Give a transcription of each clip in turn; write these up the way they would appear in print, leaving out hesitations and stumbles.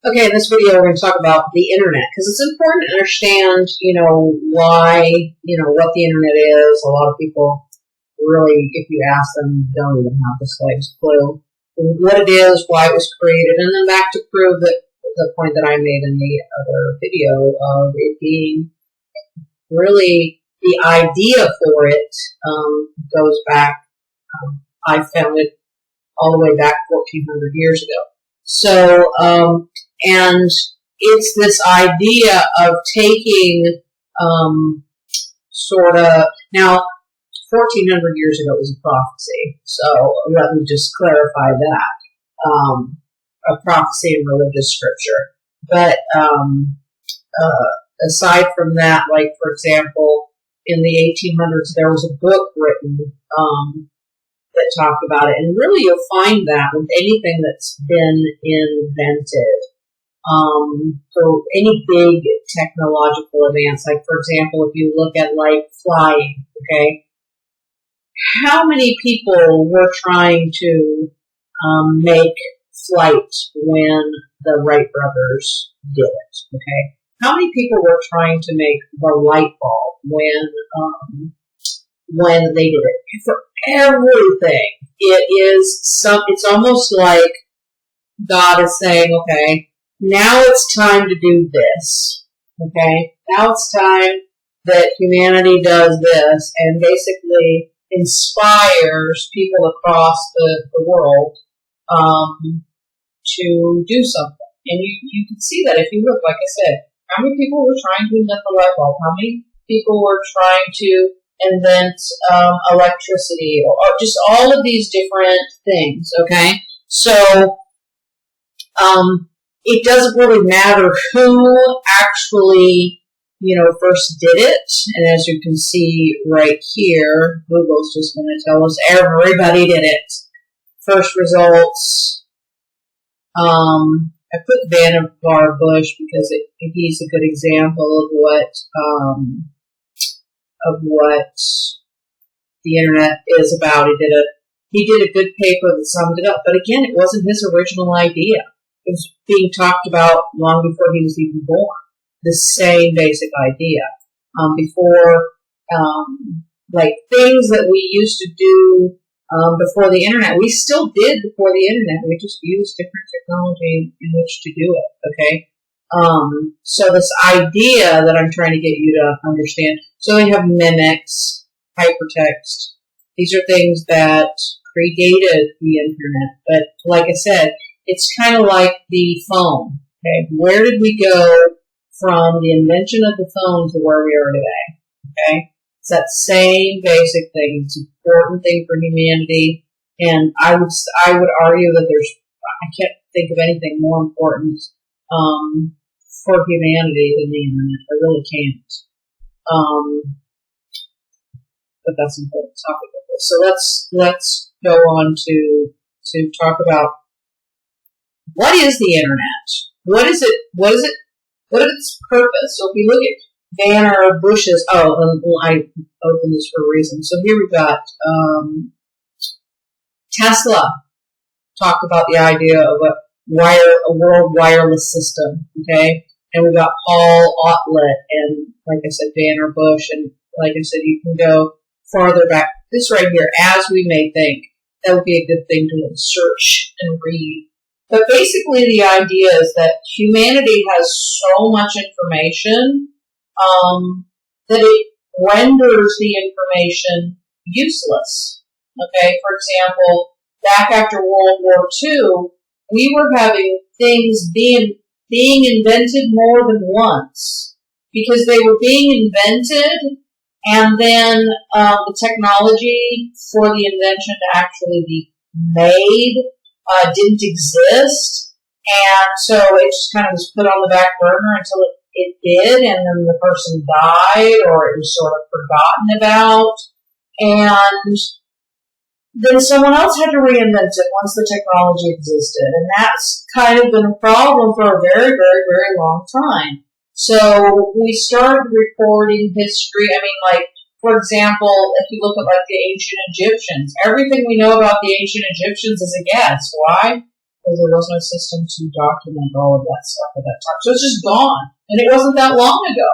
Okay, in this video we're going to talk about the internet because it's important to understand, why, what the internet is. A lot of people really, if you ask them, don't even have the slightest clue what it is, why it was created, and then back to prove that the point that I made in the other video of it being really the idea for it goes back. I found it all the way back 1,400 years ago. So, and it's this idea of taking now 1,400 years ago was a prophecy, so let me just clarify that, a prophecy in religious scripture. But aside from that, like for example, in the 1800s there was a book written that talked about it, and really you'll find that with anything that's been invented. So any big technological advance, like for example, if you look at like flying, okay, how many people were trying to make flight when the Wright brothers did it, okay? How many people were trying to make the light bulb when they did it? For everything, it's almost like God is saying, okay, now it's time to do this, okay? Now it's time that humanity does this and basically inspires people across the world to do something. And you can see that if you look, like I said, how many people were trying to invent the light bulb? How many people were trying to invent electricity, or just all of these different things, okay? So it doesn't really matter who actually, first did it. And as you can see right here, Google's just going to tell us everybody did it. First results. I put Vannevar Bush because he's a good example of what the internet is about. He did a good paper that summed it up. But again, it wasn't his original idea. It was being talked about long before he was even born. The same basic idea. Like things that we used to do before the internet, we still did before the internet. We just used different technology in which to do it, okay? So this idea that I'm trying to get you to understand. So we have mimics, hypertext. These are things that predated the internet. But like I said, it's kind of like the phone, okay? Where did we go from the invention of the phone to where we are today, okay? It's that same basic thing. It's an important thing for humanity, and I would argue that I can't think of anything more important for humanity than the internet. I really can't. But that's an important topic of this. So let's go on to talk about what is the internet? What is it? What is its purpose? So if you look at Vannevar Bush's, I opened this for a reason. So here we've got Tesla talked about the idea of a world wireless system, okay? And we've got Paul Otlet and, like I said, Vannevar Bush, and like I said, you can go farther back. This right here, as we may think, that would be a good thing to search and read. But basically the idea is that humanity has so much information that it renders the information useless. Okay, for example, back after World War II, we were having things being invented more than once because they were being invented, and then the technology for the invention to actually be made didn't exist, and so it just kind of was put on the back burner until it did, and then the person died, or it was sort of forgotten about, and then someone else had to reinvent it once the technology existed, and that's kind of been a problem for a very, very, very long time. So we started recording history. I mean, like, for example, if you look at like the ancient Egyptians, everything we know about the ancient Egyptians is a guess. Why? because there was no system to document all of that stuff at that time. So it's just gone. And it wasn't that long ago.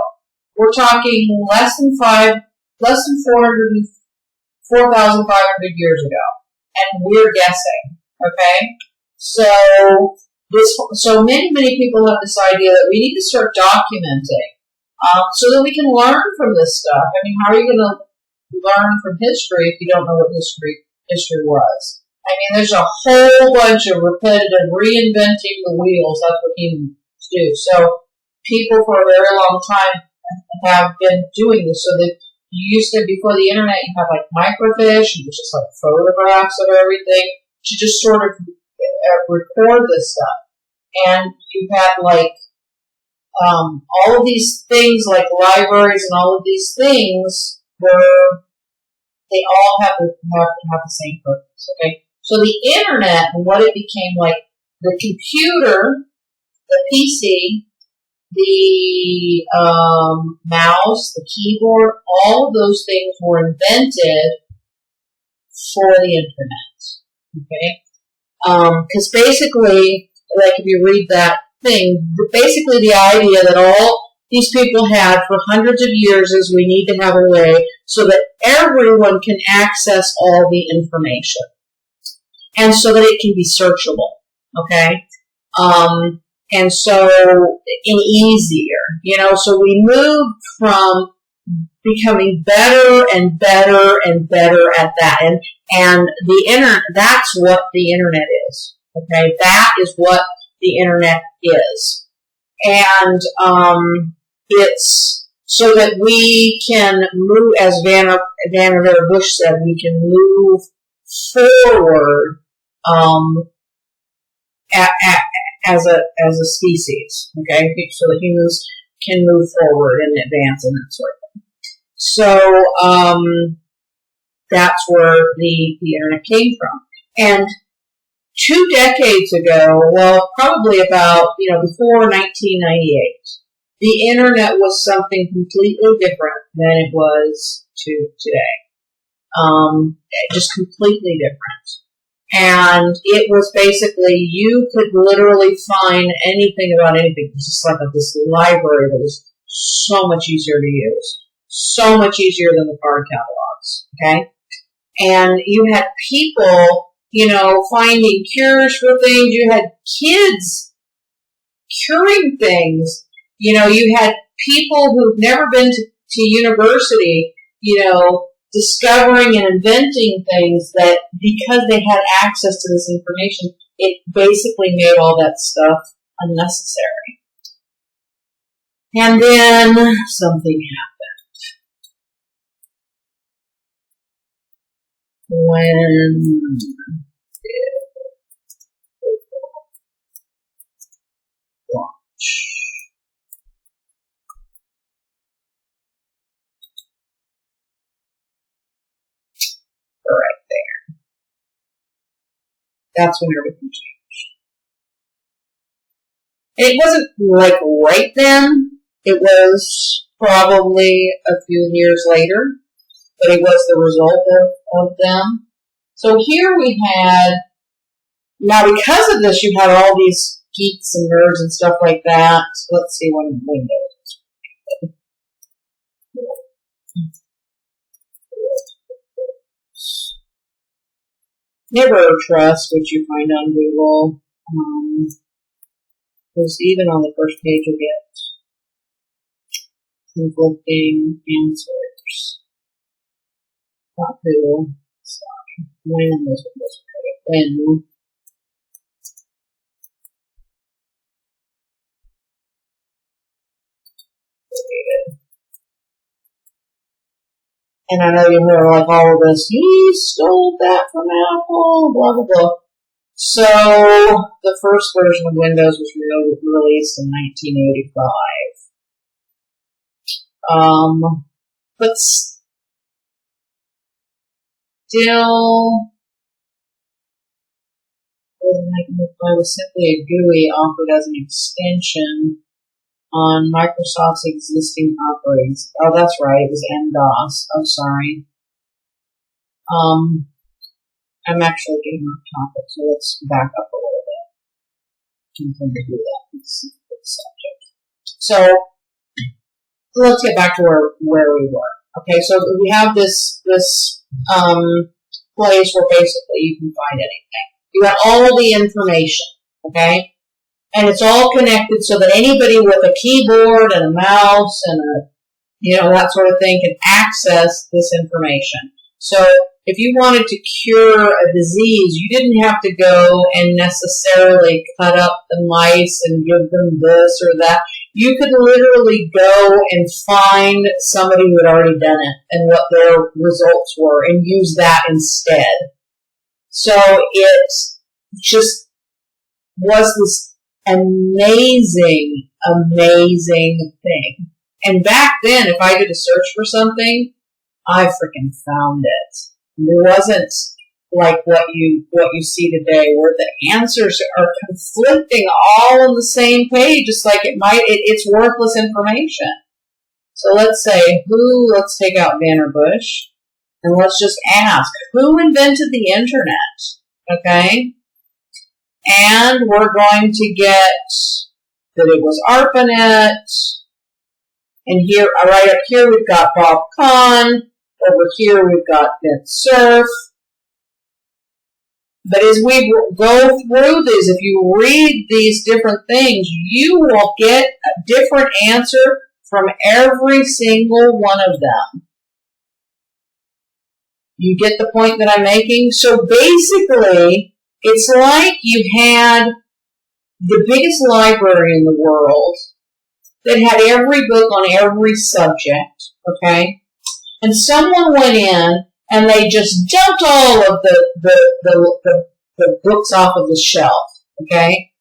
We're talking less than 4,500 years ago. And we're guessing. Okay? So many people have this idea that we need to start documenting so that we can learn from this stuff. I mean, how are you going to learn from history if you don't know what history was? I mean, there's a whole bunch of repetitive reinventing the wheels. That's what humans do. So people for a very long time have been doing this. So that you used to, before the internet, you have like microfiche, and just like photographs of everything to just sort of record this stuff. And you had like all of these things like libraries and all of these things where they all have to have the same purpose. Okay, so the internet and what it became, like the computer, the PC, the mouse, the keyboard, all of those things were invented for the internet. Okay, because basically, like if you read that thing, basically the idea that all these people had for hundreds of years is we need to have a way so that everyone can access all the information. And so that it can be searchable. Okay? And so, and easier. So we moved from becoming better and better and better at that. And the internet, that's what the internet is. Okay? That is what the internet is. And it's so that we can move, as Vannevar Bush said, we can move forward as a species. Okay? So that humans can move forward and advance and that sort of thing. So that's where the internet came from. And 2 decades ago, well, probably about, before 1998, the internet was something completely different than it was to today. Just completely different. And it was basically, you could literally find anything about anything. It was just like this library that was so much easier to use. So much easier than the card catalogs. Okay? And you had people, finding cures for things. You had kids curing things. You had people who've never been to university, discovering and inventing things that because they had access to this information, it basically made all that stuff unnecessary. And then something happened. When launch. Right there. That's when everything changed. It wasn't like right then. It was probably a few years later, but it was the result of them. So here we had, now because of this, you had all these geeks and nerds and stuff like that. So let's see when Windows. Never trust what you find on Google. Because even on the first page you get conflicting answers. Not who. Sorry. When was this page? When. And I know you hear like all of this, he stole that from Apple, blah, blah, blah. So, the first version of Windows was released in 1985. But still, it was simply a GUI offered as an extension on Microsoft's existing operating system. Oh, that's right, it was MS-DOS. Oh, sorry. I'm actually getting off topic, so let's back up a little bit. Nothing to do with that subject. So let's get back to where we were. Okay, so we have this place where basically you can find anything. You got all the information, okay? And it's all connected so that anybody with a keyboard and a mouse and that sort of thing can access this information. So if you wanted to cure a disease, you didn't have to go and necessarily cut up the mice and give them this or that. You could literally go and find somebody who had already done it and what their results were and use that instead. So it just was this amazing, amazing thing. And back then, if I did a search for something, I freaking found it. It wasn't like what you see today, where the answers are conflicting all on the same page. It's like it's worthless information. So let's take out Vanner Bush, and let's just ask, who invented the internet? Okay? And we're going to get that it was ARPANET. And here, right up here, we've got Bob Kahn. Over here, we've got NetSurf. But as we go through these, if you read these different things, you will get a different answer from every single one of them. You get the point that I'm making? So basically, it's like you had the biggest library in the world that had every book on every subject, okay? And someone went in and they just dumped all of the books off of the shelf, okay?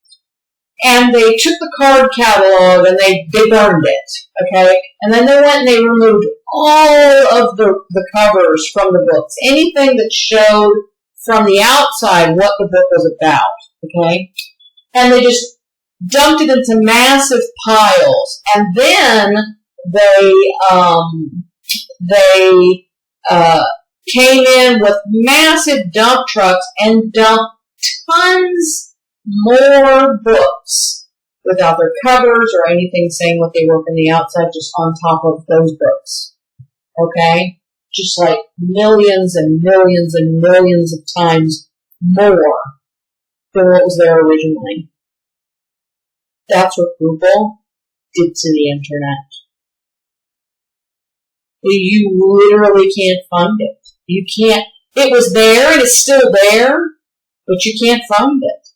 And they took the card catalog and they burned it, okay? And then they went and they removed all of the covers from the books, anything that showed from the outside what the book was about, okay? And they just dumped it into massive piles, and then they came in with massive dump trucks and dumped tons more books without their covers or anything saying what they were from the outside, just on top of those books. Okay? Just like millions and millions and millions of times more than what was there originally. That's what Google did to the internet. You literally can't find it. You can't. It was there and it's still there, but you can't find it.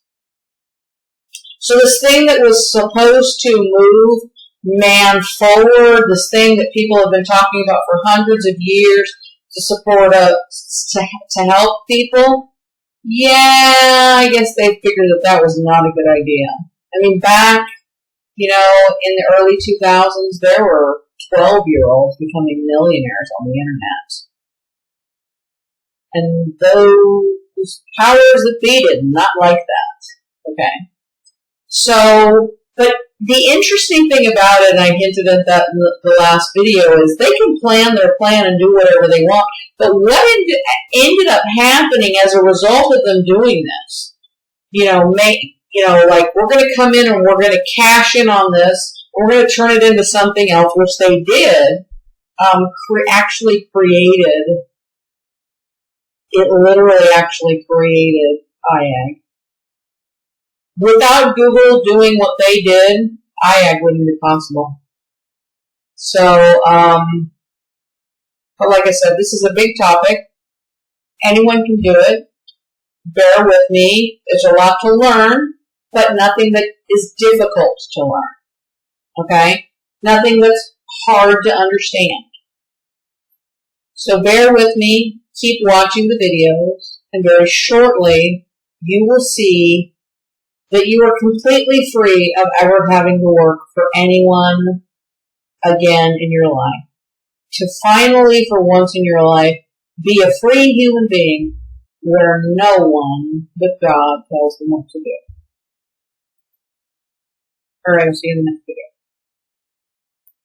So this thing that was supposed to move man forward, this thing that people have been talking about for hundreds of years to support to help people, yeah, I guess they figured that was not a good idea. I mean, back, in the early 2000s, there were 12-year-olds becoming millionaires on the internet. And those powers that be did not like that. Okay. So, but the interesting thing about it, and I hinted at that in the last video, is they can plan their plan and do whatever they want. But what ended up happening as a result of them doing this, like, we're going to come in and we're going to cash in on this. We're going to turn it into something else, which they did, actually created, it literally actually created I-Agg. Without Google doing what they did, I-Agg wouldn't be possible. So, but like I said, this is a big topic. Anyone can do it. Bear with me. There's a lot to learn, but nothing that is difficult to learn. Okay? Nothing that's hard to understand. So bear with me. Keep watching the videos, and very shortly you will see that you are completely free of ever having to work for anyone again in your life. To finally, for once in your life, be a free human being where no one but God tells them what to do. Alright, I'll see you in the next video.